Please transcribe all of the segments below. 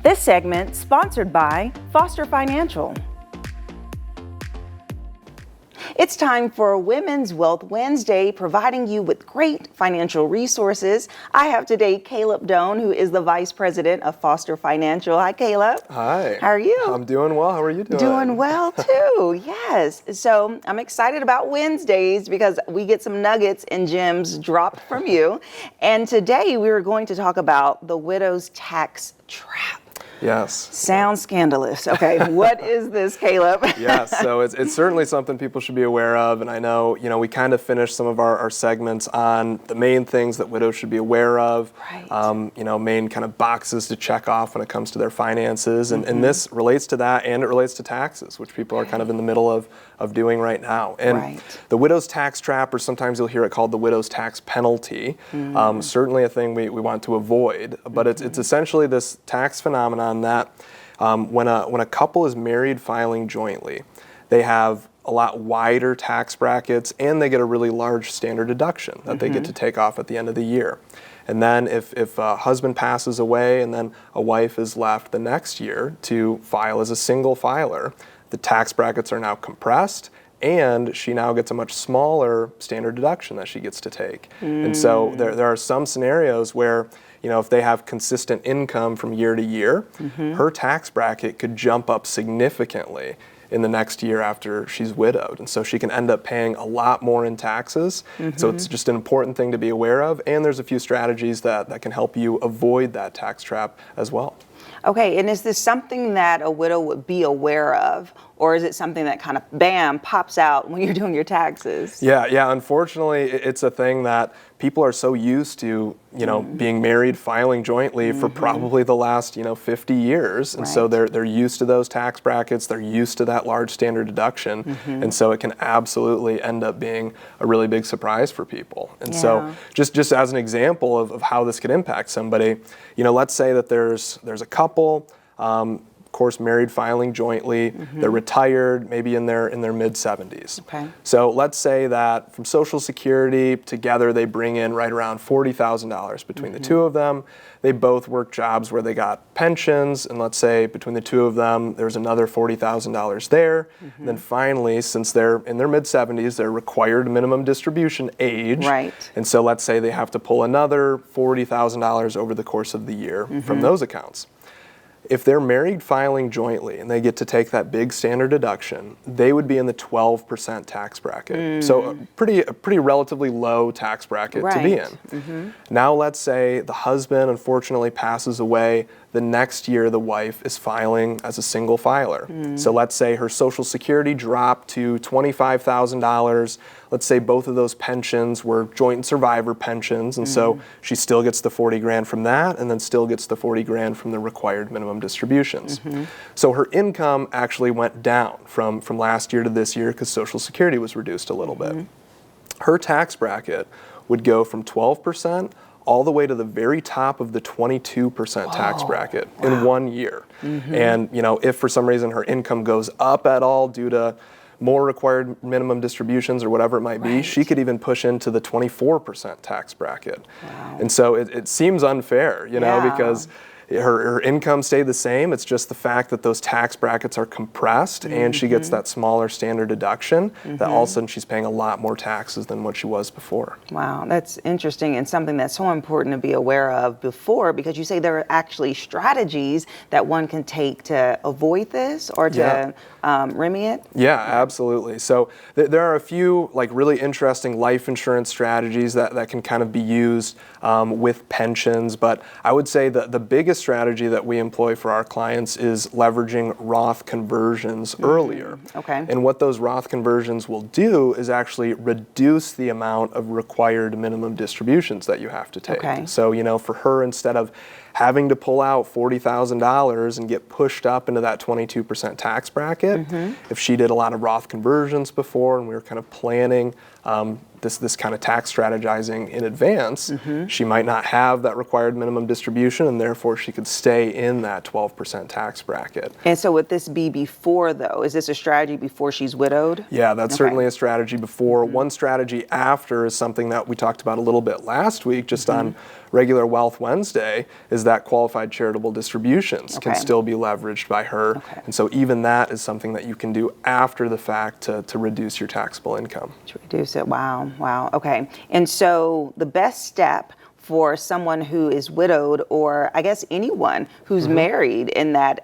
This segment sponsored by Foster Financial. It's time for Women's Wealth Wednesday, providing you with great financial resources. I have today Caleb Doan, who is the Vice President of Foster Financial. Hi, Caleb. Hi. How are you? I'm doing well. How are you doing? Doing well, too. Yes. So I'm excited about Wednesdays because we get some nuggets and gems dropped from you. And today we are going to talk about the widow's tax trap. Yes. Sounds scandalous. Okay, what is this, Caleb? Yes, so it's certainly something people should be aware of, and I know, we kind of finished some of our segments on the main things that widows should be aware of, Right. Main kind of boxes to check off when it comes to their finances, and this relates to that, and it relates to taxes, which people are kind of in the middle of doing right now. And the widow's tax trap, or sometimes you'll hear it called the widow's tax penalty, certainly a thing we want to avoid, but it's essentially this tax phenomenon that when a couple is married filing jointly, they have a lot wider tax brackets and they get a really large standard deduction that they get to take off at the end of the year. And then if a husband passes away and then a wife is left the next year to file as a single filer, the tax brackets are now compressed and she now gets a much smaller standard deduction that she gets to take. And so there are some scenarios where if they have consistent income from year to year, her tax bracket could jump up significantly in the next year after she's widowed. And so she can end up paying a lot more in taxes. So it's just an important thing to be aware of. And there's a few strategies that can help you avoid that tax trap as well. Okay, and is this something that a widow would be aware of? Or is it something that kind of, bam, pops out when you're doing your taxes? Yeah, unfortunately, it's a thing that people are so used to, being married, filing jointly for probably the last, 50 years. And so they're used to those tax brackets, they're used to that large standard deduction. And so it can absolutely end up being a really big surprise for people. And so just as an example of how this could impact somebody, let's say that there's a couple, of course, married filing jointly, they're retired, maybe in their mid-70s. Okay. So let's say that from Social Security together they bring in right around $40,000 between the two of them. They both work jobs where they got pensions, and let's say between the two of them there's another $40,000 there. And then finally, since they're in their mid-70s, they're required minimum distribution age. Right. And so let's say they have to pull another $40,000 over the course of the year from those accounts. If they're married filing jointly and they get to take that big standard deduction, they would be in the 12% tax bracket. So a pretty relatively low tax bracket to be in. Now let's say the husband unfortunately passes away. The next year the wife is filing as a single filer. So let's say her Social Security dropped to $25,000. Let's say both of those pensions were joint survivor pensions, and so she still gets the 40 grand from that and then still gets the 40 grand from the required minimum distributions. So her income actually went down from last year to this year because Social Security was reduced a little bit. Her tax bracket would go from 12% all the way to the very top of the 22% tax bracket in 1 year. And if for some reason her income goes up at all due to more required minimum distributions or whatever it might be, she could even push into the 24% tax bracket. And so it seems unfair, because her income stayed the same. It's just the fact that those tax brackets are compressed and she gets that smaller standard deduction that all of a sudden she's paying a lot more taxes than what she was before. Wow, that's interesting and something that's so important to be aware of before, because you say there are actually strategies that one can take to avoid this or to remedy it? Yeah, absolutely. So there are a few really interesting life insurance strategies that can kind of be used with pensions, but I would say that the biggest strategy that we employ for our clients is leveraging Roth conversions earlier. Okay. And what those Roth conversions will do is actually reduce the amount of required minimum distributions that you have to take. Okay. So, for her, instead of having to pull out $40,000 and get pushed up into that 22% tax bracket, if she did a lot of Roth conversions before and we were kind of planning this kind of tax strategizing in advance, she might not have that required minimum distribution, and therefore she could stay in that 12% tax bracket. And so would this be before, though? Is this a strategy before she's widowed? Yeah, that's certainly a strategy before. One strategy after is something that we talked about a little bit last week, just on regular Wealth Wednesday is that qualified charitable distributions can Okay. still be leveraged by her. Okay. And so even that is something that you can do after the fact to reduce your taxable income. To reduce it. Wow. Wow. Okay. And so the best step for someone who is widowed, or I guess anyone who's married in that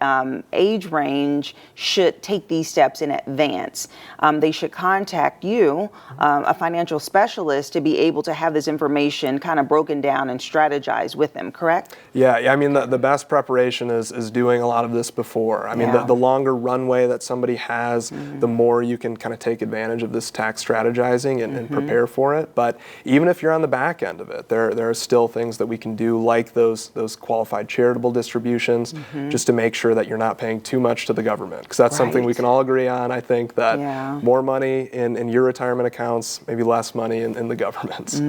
age range, should take these steps in advance. They should contact you, a financial specialist, to be able to have this information kind of broken down and strategize with them, correct? Yeah, I mean, the best preparation is doing a lot of this before. I mean, Yeah. the longer runway that somebody has, the more you can kind of take advantage of this tax strategizing and prepare for it. But even if you're on the back end of it, there are still things that we can do, like those qualified charitable distributions, just to make sure that you're not paying too much to the government. Because that's something we Right. can all agree on. I think that Yeah. more money in your retirement accounts, maybe less money in the government's.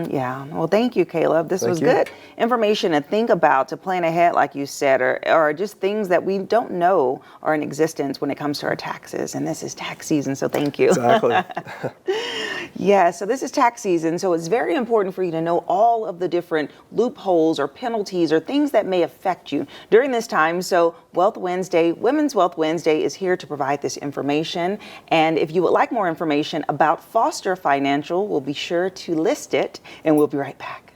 Yeah. Well, thank you, Caleb. This Thank was you. good information to think about, to plan ahead, like you said, or just things that we don't know are in existence when it comes to our taxes. And this is tax season, so thank you. Exactly. Yeah, so this is tax season, so it's very important for you to know all of the different loopholes or penalties or things that may affect you during this time. So Wealth Wednesday, Women's Wealth Wednesday, is here to provide this information. And if you would like more information about Foster Financial, we'll be sure to list it, and we'll be right back.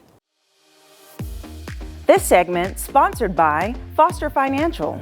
This segment sponsored by Foster Financial.